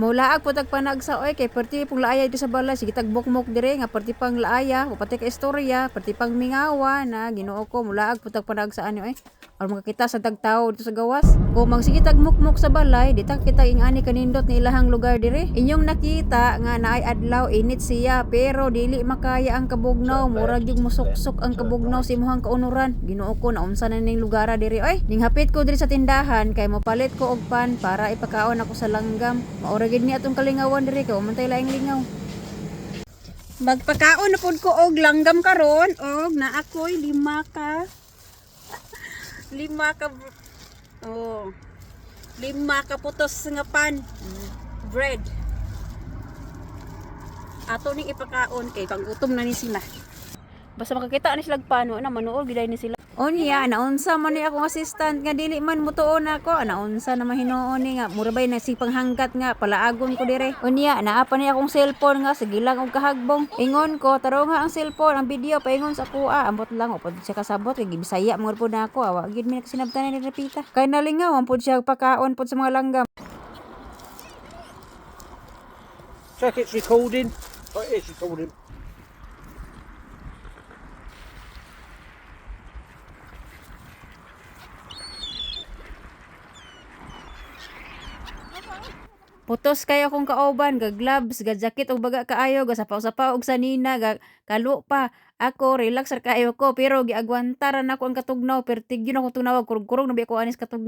Mulaag po tagpanag sa oy kay perti pong laaya dito sa balay sige tagbukmok dire nga perti pang laaya o pati ka istorya perti pang mingawa na Ginoo ko mulaag po tagpanag sa ani oy or makakita sa tagtao dito sa gawas o magsige tagmukmok sa balay di ta kita ingani kanindot ni ilahang lugar dire inyong nakita nga naay adlaw init siya pero dili makaya ang kabugnaw murag yung musuksok ang kabugnaw sa imuhang kaunuran Ginoo ko naunsa na ning lugara dire oy ning hapit ko dire sa tindahan kay mopalit ko og pan para ipakaon ako sa langgam maura gid ni atong kalingawan dire kay umantay laing lingaw magpakaon na pud ko og langgam karon og naa koy lima ka oh 5 ka putos nga pan bread ato ning ipakaon kay panggutom na ni sila basta makakita ni sila pano na manuol giday ni sila onya naunsa man ni akong assistant nga dili man mutuon ako naunsa na mahinuon ni nga mura bay na sipang hanggat nga palaagon ko dire onya naa pa ni akong cellphone nga sige lang og kahagbong ingon ko taro nga ang cellphone ang video paingon sa kuha ambot lang upod siya kasabot kay Bisaya mo pud nako awa gid mi nakasinabtan ni Repita kay nalingaw ang pud siya pakaon pud sa mga langgam. Check it's recording. Oh, it is recording. Putos kayo akong kauban, ga gloves, ga jacket og baga kaayo, ga sapaw-sapaw og sanina, ga kalo pa. Ako relax ra kayo ko pero giagwantaran ako ang katugnaw, pertig yun ako tunawag kurog-kurog na bi ako anis katugnaw.